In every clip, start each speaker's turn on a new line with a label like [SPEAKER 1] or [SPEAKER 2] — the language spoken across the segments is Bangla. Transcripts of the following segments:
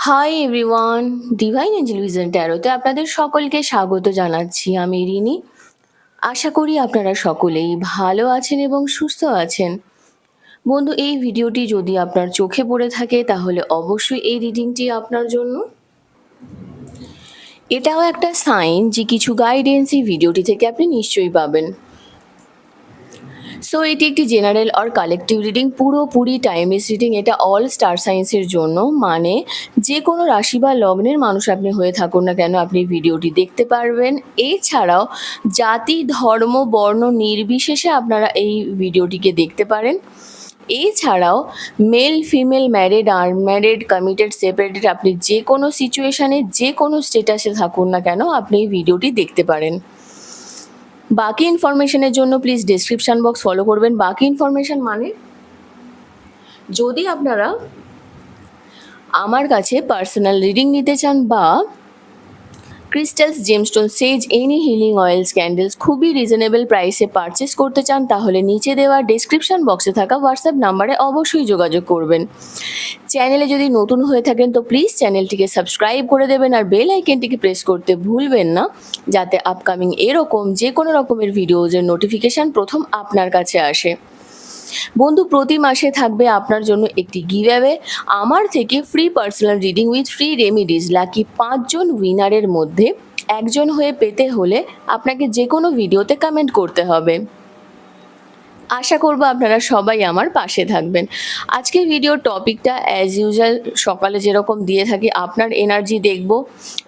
[SPEAKER 1] High everyone, divine angel vision ট্যারোতে আপনাদের সকলকে স্বাগত জানাচ্ছি। আমি রিনি। আশা করি আপনারা সকলেই ভালো আছেন এবং সুস্থ আছেন। বন্ধু, এই ভিডিওটি যদি আপনার চোখে পড়ে থাকে তাহলে অবশ্যই এই রিডিংটি আপনার জন্য। এটাও একটা সাইন যে কিছু গাইডেন্স এই ভিডিওটি থেকে আপনি নিশ্চয়ই পাবেন। সো এটি একটি জেনারেল আর কালেকটিভ রিডিং, পুরোপুরি টাইমলেস রিডিং। এটা অল স্টার সায়েন্সের জন্য, মানে যে কোনো রাশি বা লগ্নের মানুষ আপনি হয়ে থাকুন না কেন আপনি ভিডিওটি দেখতে পারবেন। এছাড়াও জাতি, ধর্ম, বর্ণ নির্বিশেষে আপনারা এই ভিডিওটিকে দেখতে পারেন। এছাড়াও male, female, married, unmarried, committed, separated, আপনি যে কোনো সিচুয়েশানে যে কোনো স্টেটাসে থাকুন না কেন আপনি এই ভিডিওটি দেখতে পারেন। বাকি ইনফরমেশনের জন্য প্লিজ ডেসক্রিপশন বক্স ফলো করবেন। বাকি ইনফরমেশন মানে, যদি আপনারা আমার কাছে পার্সোনাল রিডিং নিতে চান বা ক্রিস্টালস, জেমস্টোন, সেজ, এনি হিলিং অয়েলস, ক্যান্ডেলস খুবই রিজনেবল প্রাইসে পারচেস করতে চান, তাহলে নিচে দেওয়া ডেসক্রিপশন বক্সে থাকা হোয়াটসঅ্যাপ নাম্বারে অবশ্যই যোগাযোগ করবেন। চ্যানেলে যদি নতুন হয়ে থাকেন তো প্লিজ চ্যানেলটিকে সাবস্ক্রাইব করে দেবেন আর বেল আইকনটিকে প্রেস করতে ভুলবেন না, যাতে আপকামিং এরকম যে কোনো রকমের ভিডিওজের নোটিফিকেশান প্রথম আপনার কাছে আসে। বন্ধু, প্রতি মাসে থাকবে আপনার জন্য একটি গিভঅ্যাওয়ে আমার থেকে free personal reading with free remedies. Lucky 5 জন উইনারের মধ্যে একজন হয়ে পেতে হলে আপনাকে যে কোনো ভিডিওতে কমেন্ট করতে হবে। আশা করব আপনারা সবাই আমার পাশে থাকবেন। আজকের ভিডিওর টপিকটা অ্যাজ ইউজুয়াল সকালে যেরকম দিয়ে থাকি, আপনার এনার্জি দেখব,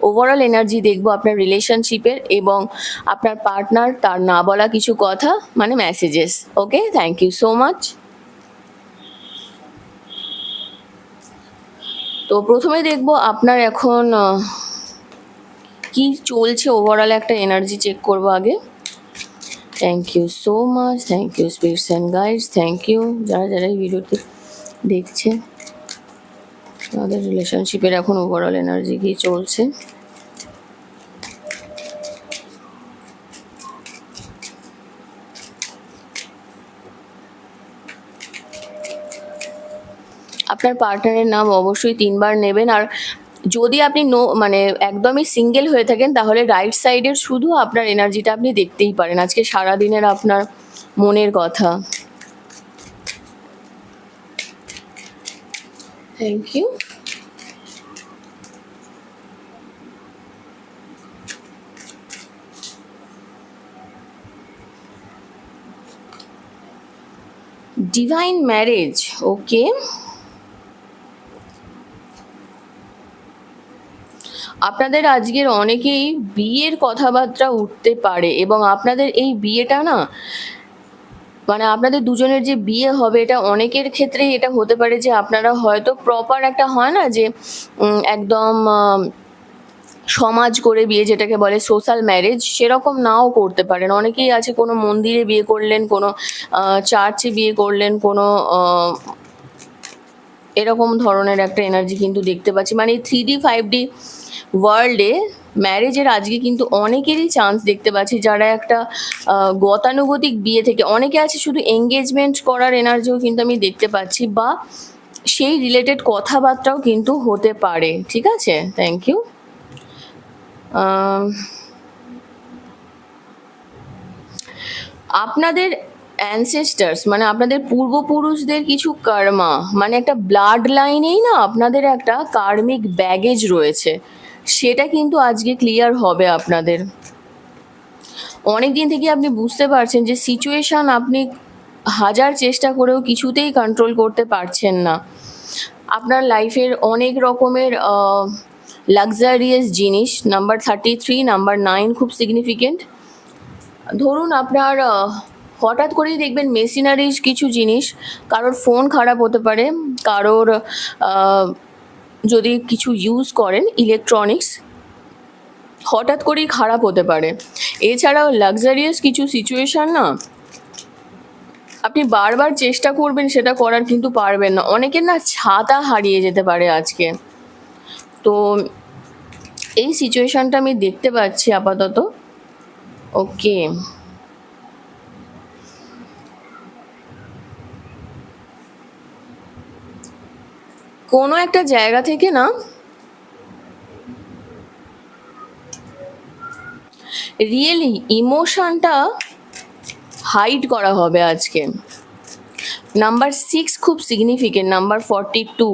[SPEAKER 1] ওভারঅল এনার্জি দেখব আপনার রিলেশনশিপের, এবং আপনার পার্টনার তার না বলা কিছু কথা, মানে messages. Okay, thank you so much. তো প্রথমে দেখব আপনার এখন কি চলছে, ওভারঅল একটা এনার্জি চেক করব আগে। Thank you so much, thank you spirits and guides, thank you যারা যারা এই ভিডিওটি দেখছে। আমাদের রিলেশনশিপের এখন ওভারঅল এনার্জি কি চলছে। আপনার পার্টনারের নাম অবশ্যই 3 বার নেবেন। আর যদি আপনি মানে একদমই সিঙ্গেল হয়ে থাকেন তাহলে রাইট সাইডের শুধু আপনার এনার্জিটা আপনি দেখতেই পারেন, আজকে সারাদিনের আপনার মনের কথা। Thank you. Divine marriage, okay. আপনাদের আজকের অনেকেই বিয়ের কথাবার্তা উঠতে পারে, এবং আপনাদের এই বিয়েটা না, মানে আপনাদের দুজনের যে বিয়ে হবে এটা অনেকের ক্ষেত্রেই এটা হতে পারে যে আপনারা হয়তো প্রপার একটা হয় না যে একদম সমাজ করে বিয়ে, যেটাকে বলে সোশ্যাল ম্যারেজ, সেরকম নাও করতে পারেন। অনেকেই আছে কোনো মন্দিরে বিয়ে করলেন, কোনো চার্চে বিয়ে করলেন, কোনো এরকম ধরনের একটা এনার্জি কিন্তু দেখতে পাচ্ছি। মানে 3D 5D ওয়ার্ল্ডে ম্যারেজের আজকে কিন্তু অনেকেরই চান্স দেখতে পাচ্ছি, যারা একটা গতানুগতিক বিয়ে থেকে, অনেকে আছে শুধু এঙ্গেজমেন্ট করার এনার্জিও কিন্তু আমি দেখতে পাচ্ছি, বা সেই রিলেটেড কথাবার্তাও কিন্তু হতে পারে। ঠিক আছে, থ্যাংক ইউ। আপনাদের অ্যানসেস্টার্স, মানে আপনাদের পূর্বপুরুষদের কিছু কর্মা, মানে একটা ব্লাড লাইনেই না আপনাদের একটা কার্মিক ব্যাগেজ রয়েছে, সেটা কিন্তু আজকে ক্লিয়ার হবে আপনাদের। অনেক দিন থেকে আপনি বুঝতে পারছেন যে সিচুয়েশান আপনি হাজার চেষ্টা করেও কিছুতেই কন্ট্রোল করতে পারছেন না। আপনার লাইফের অনেক রকমের লাক্সারিয়াস জিনিস, নাম্বার 33, নাম্বার 9 খুব সিগনিফিকেন্ট। ধরুন আপনার হঠাৎ করেই দেখবেন মেশিনারিজ কিছু জিনিস, কারোর ফোন খারাপ হতে পারে, কারোর যদি কিছু ইউজ করেন ইলেকট্রনিক্স, হঠাৎ করেই খারাপ হতে পারে। এছাড়াও লাক্সারিয়াস কিছু সিচুয়েশান না, আপনি বারবার চেষ্টা করবেন সেটা করার, কিন্তু পারবেন না। অনেকের না ছাতা হারিয়ে যেতে পারে আজকে। তো এই সিচুয়েশানটা আমি দেখতে পাচ্ছি আপাতত। ওকে, কোনো একটা জায়গা থেকে না রিয়েলি ইমোশনটা হাইড করা হবে আজকে। নাম্বার 6 খুব সিগনিফিকেন্ট, নাম্বার 42।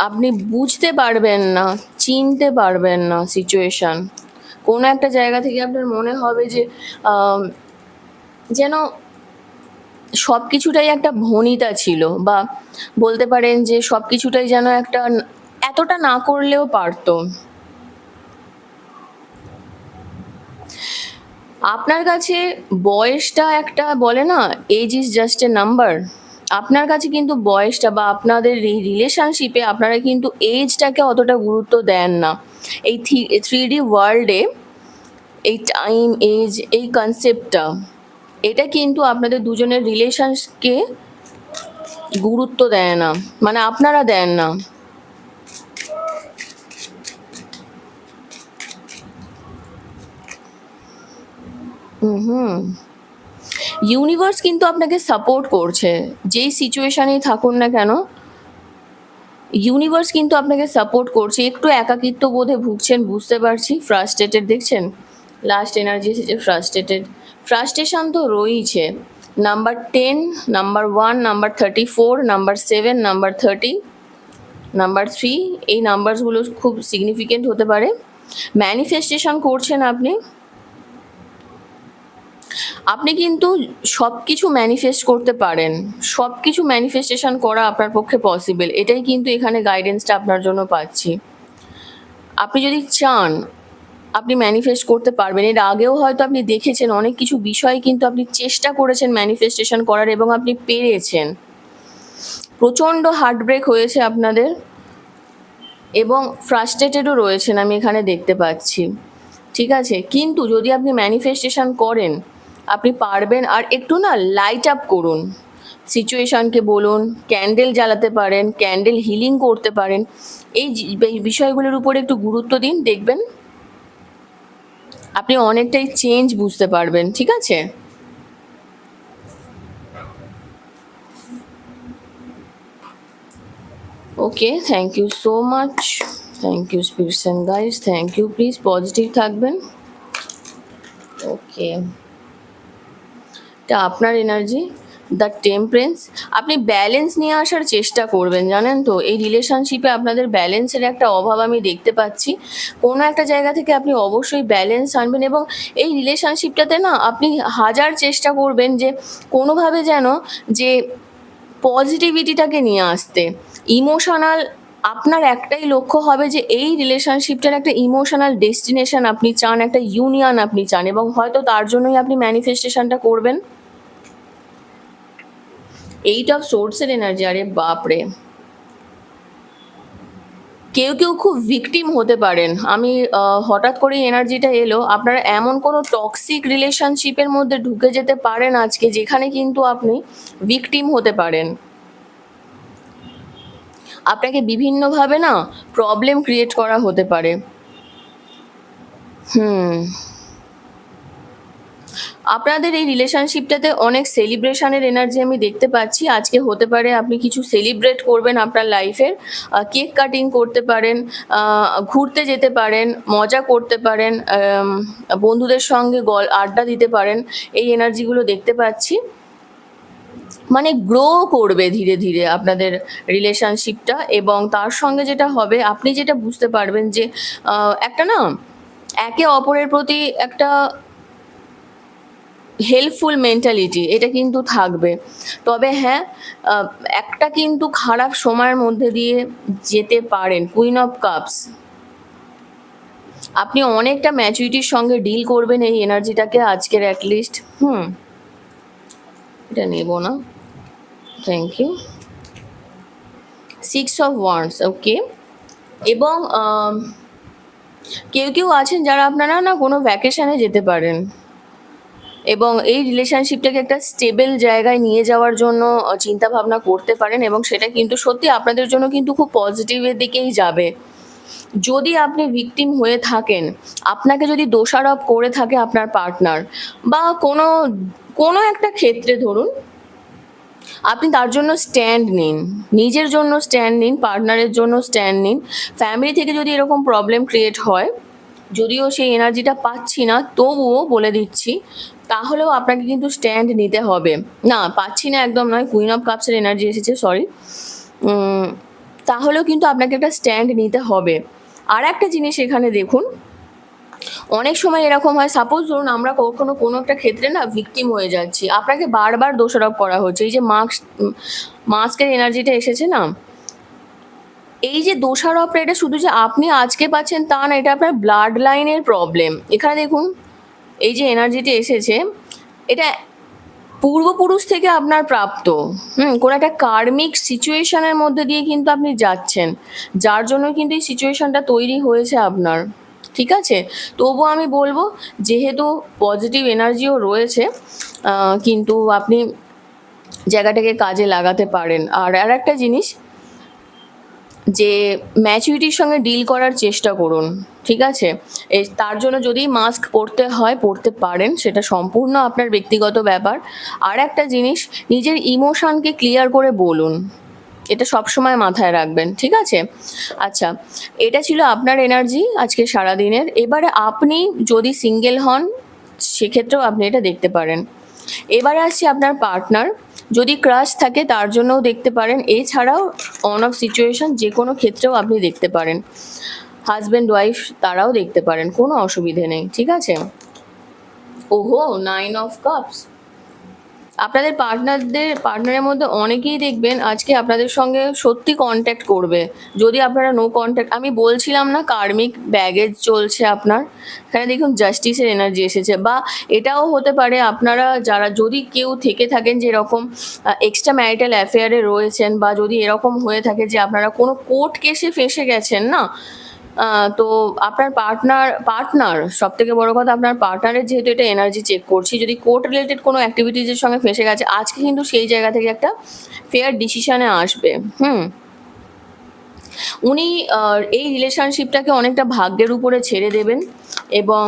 [SPEAKER 1] আপনি বুঝতে পারবেন না, চিনতে পারবেন না সিচুয়েশান। কোনো একটা জায়গা থেকে আপনার মনে হবে যে যেন সব কিছুটাই একটা ভনিতা ছিল, বা বলতে পারেন যে সব কিছুটাই যেন একটা এতটা না করলেও পারতো। আপনার কাছে বয়সটা একটা বলে না, age is just a number. আপনার কাছে কিন্তু বয়সটা বা আপনাদের রিলেশনশিপে আপনারা কিন্তু এজটাকে অতটা গুরুত্ব দেন না। এই 3D ওয়ার্ল্ডে এই টাইম, এজ, এই কনসেপ্টটা, এটা কিন্তু আপনাদের দুজনের রিলেশনকে গুরুত্ব দেয় না, মানে আপনারা দেন না। হুম, ইউনিভার্স কিন্তু আপনাকে সাপোর্ট করছে, যেই সিচুয়েশানেই থাকুন না কেন ইউনিভার্স কিন্তু আপনাকে সাপোর্ট করছে। একটু একাকিত্ব বোধে ভুগছেন, বুঝতে পারছি। ফ্রাস্ট্রেটেড দেখছেন, লাস্ট এনার্জি এসেছে ফ্রাস্ট্রেটেড। ফ্রাস্ট্রেশন তো রয়েছে। Number 10, number 1, number 34, number 7, number 30, number 3, এই নাম্বারসগুলো খুব সিগনিফিকেন্ট হতে পারে। ম্যানিফেস্টেশন করছেন আপনি। আপনি কিন্তু সব কিছু ম্যানিফেস্ট করতে পারেন, সব কিছু ম্যানিফেস্টেশন করা আপনার পক্ষে পসিবল, এটাই কিন্তু এখানে গাইডেন্সটা আপনার জন্য পাচ্ছি। আপনি যদি চান আপনি ম্যানিফেস্ট করতে পারবেন। এর আগেও হয়তো আপনি দেখেছেন অনেক কিছু বিষয় কিন্তু আপনি চেষ্টা করেছেন ম্যানিফেস্টেশন করার এবং আপনি পেরেছেন। প্রচণ্ড হার্টব্রেক হয়েছে আপনাদের এবং ফ্রাস্ট্রেটেডও রয়েছেন, আমি এখানে দেখতে পাচ্ছি। ঠিক আছে, কিন্তু যদি আপনি ম্যানিফেস্টেশন করেন আপনি পারবেন। আর একটু না লাইট আপ করুন সিচুয়েশানকে, বলুন ক্যান্ডেল জ্বালাতে পারেন, ক্যান্ডেল হিলিং করতে পারেন। এই বিষয়গুলোর উপরে একটু গুরুত্ব দিন, দেখবেন আপনি অনেকটাই চেঞ্জ বুঝতে পারবেন। ঠিক আছে, okay, thank you so much, thank you spirits and guides, thank you. Please positive থাকবেন। ওকে, এটা আপনার এনার্জি, দ্য টেম্পারেন্স। আপনি ব্যালেন্স নিয়ে আসার চেষ্টা করবেন, জানেন তো এই রিলেশনশিপে আপনাদের ব্যালেন্সের একটা অভাব আমি দেখতে পাচ্ছি। কোনো একটা জায়গা থেকে আপনি অবশ্যই ব্যালেন্স আনবেন এবং এই রিলেশনশিপটাতে না আপনি হাজার চেষ্টা করবেন যে কোনোভাবে যেন যে পজিটিভিটিটাকে নিয়ে আসতে। ইমোশনাল, আপনার একটাই লক্ষ্য হবে যে এই রিলেশনশিপটার একটা ইমোশনাল ডেস্টিনেশন আপনি চান, একটা ইউনিয়ন আপনি চান, এবং হয়তো তার জন্যই আপনি ম্যানিফেস্টেশনটা করবেন। 8 অফ সোর্সের এনার্জি, আরে বাপরে, কেউ কেউ খুব ভিকটিম হতে পারেন। আমি হঠাৎ করেই এনার্জিটা এলো, আপনারা এমন কোনো টক্সিক রিলেশনশিপের মধ্যে ঢুকে যেতে পারেন আজকে, যেখানে কিন্তু আপনি ভিকটিম হতে পারেন। আপনাকে বিভিন্নভাবে না প্রবলেম ক্রিয়েট করা হতে পারে। আপনাদের এই রিলেশনশিপটাতে অনেক সেলিব্রেশনের এনার্জি আমি দেখতে পাচ্ছি। আজকে হতে পারে আপনি কিছু সেলিব্রেট করবেন আপনার লাইফের, কেক কাটিং করতে পারেন, ঘুরতে যেতে পারেন, মজা করতে পারেন, বন্ধুদের সঙ্গে আড্ডা দিতে পারেন। এই এনার্জিগুলো দেখতে পাচ্ছি। মানে গ্রো করবে ধীরে ধীরে আপনাদের রিলেশনশিপটা, এবং তার সঙ্গে যেটা হবে আপনি যেটা বুঝতে পারবেন যে একটা না একে অপরের প্রতি একটা হেল্পফুল মেন্টালিটি, এটা কিন্তু থাকবে। তবে হ্যাঁ, একটা কিন্তু খারাপ সময়ের মধ্যে দিয়ে যেতে পারেন। কুইন অফ কাপস, আপনি অনেকটা ম্যাচুরিটির সঙ্গে ডিল করবেন এই এনার্জিটাকে আজকের অ্যাটলিস্ট। এটা নেব না, থ্যাংক ইউ। 6 অফ ওয়ান্ডস, ওকে। এবং কেউ কেউ আছেন যারা আপনারা না কোনো ভ্যাকেশানে যেতে পারেন এবং এই রিলেশনশিপটাকে একটা স্টেবল জায়গায় নিয়ে যাওয়ার জন্য চিন্তা ভাবনা করতে পারেন, এবং সেটা কিন্তু সত্যি আপনাদের জন্য কিন্তু খুব পজিটিভের দিকেই যাবে। যদি আপনি ভিকটিম হয়ে থাকেন, আপনাকে যদি দোষারোপ করে থাকে আপনার পার্টনার, বা কোনো একটা ক্ষেত্রে ধরুন আপনি তার জন্য স্ট্যান্ড নিন, নিজের জন্য স্ট্যান্ড নিন, পার্টনারের জন্য স্ট্যান্ড নিন। ফ্যামিলি থেকে যদি এরকম প্রবলেম ক্রিয়েট হয়, যদিও সেই এনার্জিটা পাচ্ছি না, তবুও বলে দিচ্ছি, তাহলেও আপনাকে কিন্তু স্ট্যান্ড নিতে হবে। না, পাচ্ছি না একদম নয়, কুইন অফ কাপসের এনার্জি এসেছে, সরি। তাহলেও কিন্তু আপনাকে একটা স্ট্যান্ড নিতে হবে। আর একটা জিনিস এখানে দেখুন, অনেক সময় এরকম হয়, সাপোজ ধরুন আমরা কখনো কোনো একটা ক্ষেত্রে না ভিকটিম হয়ে যাচ্ছি, আপনাকে বারবার দোষারোপ করা হচ্ছে। এই যে মাস্কের এনার্জিটা এসেছে না, এই যে দোষারোপটা, এটা শুধু যে আপনি আজকে পাচ্ছেন তা না, এটা আপনার ব্লাড লাইনের প্রবলেম। এখানে দেখুন এই যে এনার্জিটা এসেছে, এটা পূর্বপুরুষ থেকে আপনার প্রাপ্ত। কোনো একটা কার্মিক সিচুয়েশনের মধ্যে দিয়ে কিন্তু আপনি যাচ্ছেন, যার জন্য কিন্তু এই সিচুয়েশনটা তৈরি হয়েছে আপনার। ঠিক আছে, তবুও আমি বলবো, যেহেতু পজিটিভ এনার্জিও রয়েছে, কিন্তু আপনি জায়গাটাকে কাজে লাগাতে পারেন। আর একটা জিনিস, যে ম্যাচুরিটির সঙ্গে ডিল করার চেষ্টা করুন। ঠিক আছে, তার জন্য যদি মাস্ক পরতে হয় পরতে পারেন, সেটা সম্পূর্ণ আপনার ব্যক্তিগত ব্যাপার। আর একটা জিনিস, নিজের ইমোশনকে ক্লিয়ার করে বলুন, এটা সবসময় মাথায় রাখবেন। ঠিক আছে, আচ্ছা, এটা ছিল আপনার এনার্জি আজকে সারাদিনের। এবারে আপনি যদি সিঙ্গেল হন, সেক্ষেত্রেও আপনি এটা দেখতে পারেন। এবারে আসছি আপনার পার্টনার, যদি ক্রাশ থাকে তার জন্যও দেখতে পারেন। এছাড়াও অন অফ সিচুয়েশন যে কোনো ক্ষেত্রেও আপনি দেখতে পারেন। হাজব্যান্ড ওয়াইফ তারাও দেখতে পারেন, কোনো অসুবিধে নেই। ঠিক আছে, ওহো 9 অফ কাপস। আপনাদের পার্টনারের মধ্যে অনেকেই দেখবেন আজকে আপনাদের সঙ্গে সত্যি কন্ট্যাক্ট করবে। যদি আপনারা নো কন্ট্যাক্ট, আমি বলছিলাম না কার্মিক ব্যাগেজ চলছে আপনার, এখানে দেখুন জাস্টিসের এনার্জি এসেছে। বা এটাও হতে পারে আপনারা যারা, যদি কেউ থেকে থাকেন যে এরকম এক্সট্রা ম্যারিটাল অ্যাফেয়ারে রয়েছেন, বা যদি এরকম হয়ে থাকে যে আপনারা কোনো কোর্ট কেসে ফেঁসে গেছেন না, তো আপনার পার্টনার সব থেকে বড় কথা, আপনার পার্টনারের যেহেতু এটা এনার্জি চেক করছি, যদি কোর্ট রিলেটেড কোনো অ্যাক্টিভিটিজের সঙ্গে ফেঁসে গেছে, আজকে কিন্তু সেই জায়গা থেকে একটা ফেয়ার ডিসিশনে আসবে। উনি এই রিলেশনশিপটাকে অনেকটা ভাগ্যের উপরে ছেড়ে দেবেন, এবং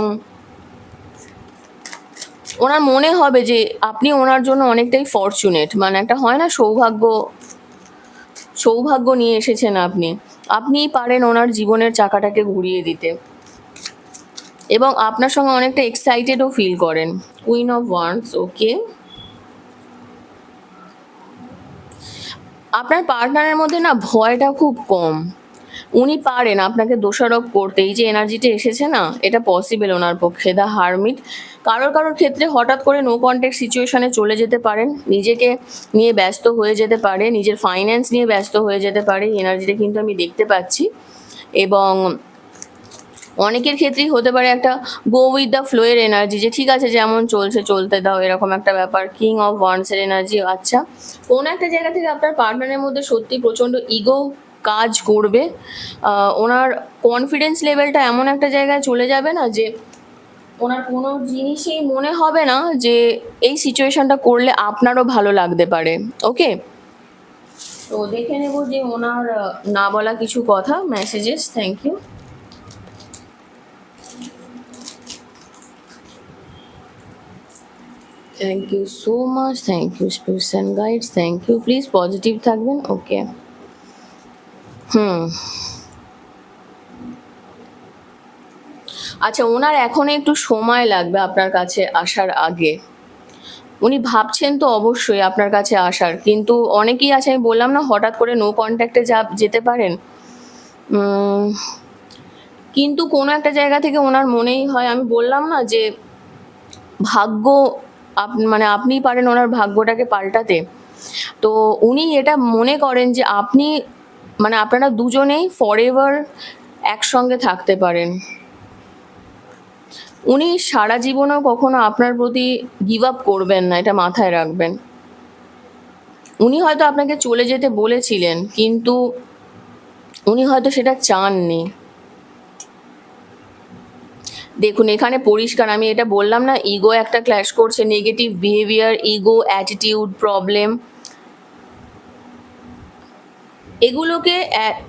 [SPEAKER 1] ওনার মনে হবে যে আপনি ওনার জন্য অনেকটাই ফরচুনেট, মানে একটা হয় না সৌভাগ্য নিয়ে এসেছেন আপনিই পারেন ওনার জীবনের চাকাটাকে ঘুরিয়ে দিতে, এবং আপনার সঙ্গে অনেকটা এক্সাইটেডও ফিল করেন। কুইন অফ ওয়ান্ডস, ওকে। আপনার পার্টনারের মধ্যে না ভয়টা খুব কম, উনি পারেন আপনাকে দোষারোপ করতে। এই যে এনার্জিটা এসেছে না, এটা পসিবল ওনার পক্ষে। দ্য হারমিট, কারোর ক্ষেত্রে হঠাৎ করে নো কন্ট্যাক্ট সিচুয়েশনে চলে যেতে পারেন, নিজেকে নিয়ে ব্যস্ত হয়ে যেতে পারে, নিজের ফাইন্যান্স নিয়ে ব্যস্ত হয়ে যেতে পারে, এই এনার্জিটা কিন্তু আমি দেখতে পাচ্ছি। এবং অনেকের ক্ষেত্রেই হতে পারে একটা গো উইথ দ্য ফ্লো এর এনার্জি, যে ঠিক আছে যেমন চলছে চলতে দাও, এরকম একটা ব্যাপার। কিং অফ ওয়ান্ডসের এনার্জি, আচ্ছা, কোনো একটা জায়গা থেকে আপনার পার্টনারের মধ্যে সত্যি প্রচণ্ড ইগো কাজ করবে। ওনার কনফিডেন্স লেভেলটা এমন একটা জায়গায় চলে যাবে না, যে ওনার কোনো জিনিসেই মনে হবে না যে এই সিচুয়েশনটা করলে আপনারও ভালো লাগতে পারে। ওকে, তো দেখে নেব যে ওনার না বলা কিছু কথা, messages. Thank you. Thank you so much, thank you spirits and guides, thank you. Please positive থাকবেন। ওকে, আচ্ছা, ওনার এখন একটু সময় লাগবে আপনার কাছে আসার আগে। উনি ভাবছেন তো অবশ্যই আপনার কাছে আসার, কিন্তু অনেকেই আছে, আমি বললাম না হঠাৎ করে নো কন্ট্যাক্টে যেতে পারেন। কিন্তু কোনো একটা জায়গা থেকে ওনার মনেই হয়, আমি বললাম না যে ভাগ্য, মানে আপনিই পারেন ওনার ভাগ্যটাকে পাল্টাতে। তো উনি এটা মনে করেন যে আপনি, মানে আপনারা দুজনেই ফরএভার একসঙ্গে থাকতে পারেন। উনি সারা জীবনেও কখনো আপনার প্রতি গিভ আপ করবেন না, এটা মাথায় রাখবেন। উনি হয়তো আপনাকে চলে যেতে বলেছিলেন, কিন্তু উনি হয়তো সেটা চাননি। দেখুন এখানে পরিষ্কার, আমি এটা বললাম না, ইগো একটা ক্ল্যাশ করছে, negative behaviour, ego, attitude problem. এগুলোকে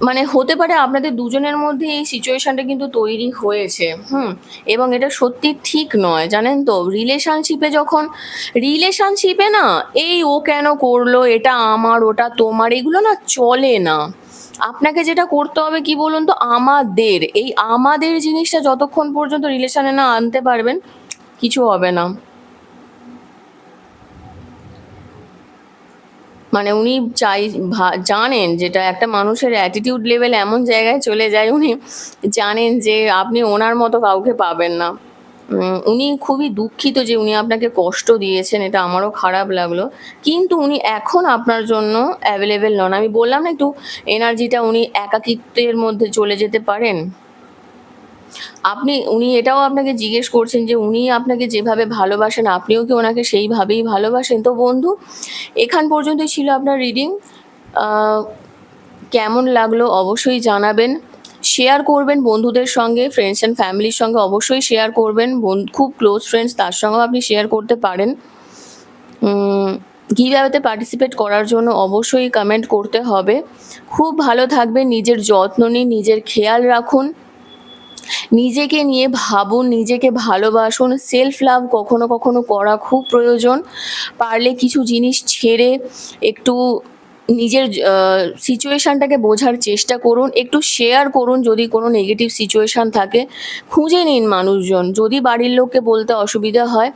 [SPEAKER 1] মানে হতে পারে আপনাদের দুজনের মধ্যে এই সিচুয়েশনটা কিন্তু তৈরি হয়েছে, এবং এটা সত্যি ঠিক নয়, জানেন তো? রিলেশনশিপে না এই ও কেন করলো, এটা আমার ওটা তোমার, এগুলো না চলে না। আপনাকে যেটা করতে হবে কি বলুন তো, এই আমাদের জিনিসটা যতক্ষণ পর্যন্ত রিলেশনে না আনতে পারবেন, কিছু হবে না। মানে উনি জানেন, যেটা একটা মানুষের অ্যাটিটিউড লেভেল এমন জায়গায় চলে যায়, উনি জানেন যে আপনি ওনার মতো কাউকে পাবেন না। উনি খুবই দুঃখিত যে উনি আপনাকে কষ্ট দিয়েছেন, এটা আমারও খারাপ লাগলো। কিন্তু উনি এখন আপনার জন্য অ্যাভেলেবেল নন। আমি বললাম না একটু এনার্জিটা, উনি একাকিত্বের মধ্যে চলে যেতে পারেন। উনি এটাও আপনাকে জিজ্ঞেস করছেন যে উনি আপনাকে যেভাবে ভালোবাসেন আপনিও কি ওনাকে সেইভাবেই ভালোবাসেন? তো বন্ধু, এখান পর্যন্তই ছিল আপনার রিডিং। কেমন লাগলো অবশ্যই জানাবেন। শেয়ার করবেন বন্ধুদের সঙ্গে, ফ্রেন্ডস অ্যান্ড ফ্যামিলির সঙ্গে অবশ্যই শেয়ার করবেন। খুব ক্লোজ ফ্রেন্ডস, তার সঙ্গেও আপনি শেয়ার করতে পারেন। গিভঅ্যাওয়েতে পার্টিসিপেট করার জন্য অবশ্যই কমেন্ট করতে হবে। খুব ভালো থাকবেন, নিজের যত্ন নিন, নিজের খেয়াল রাখুন, নিজেকে নিয়ে ভাবুন, নিজেকে ভালোবাসুন। সেলফ লাভ কখনো কখনো করা খুব প্রয়োজন। পারলে কিছু জিনিস ছেড়ে একটু নিজের সিচুয়েশানটাকে বোঝার চেষ্টা করুন, একটু শেয়ার করুন যদি কোনো নেগেটিভ সিচুয়েশান থাকে। খুঁজে নিন মানুষজন, যদি বাড়ির লোককে বলতে অসুবিধা হয়,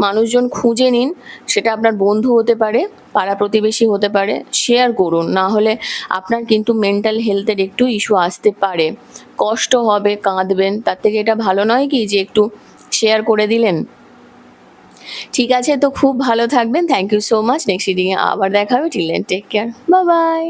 [SPEAKER 1] মানুষজন খুঁজে নিন। সেটা আপনার বন্ধু হতে পারে, পাড়া প্রতিবেশী হতে পারে। শেয়ার করুন, না হলে আপনার কিন্তু মেন্টাল হেলথের একটু ইস্যু আসতে পারে, কষ্ট হবে, কাঁদবেন। তার থেকে এটা ভালো নয় কি যে একটু শেয়ার করে দিলেন? ঠিক আছে, তো খুব ভালো থাকবেন। Thank you so much. Next রিডিংয়ে আবার দেখা হবে। Till then take care, bye by.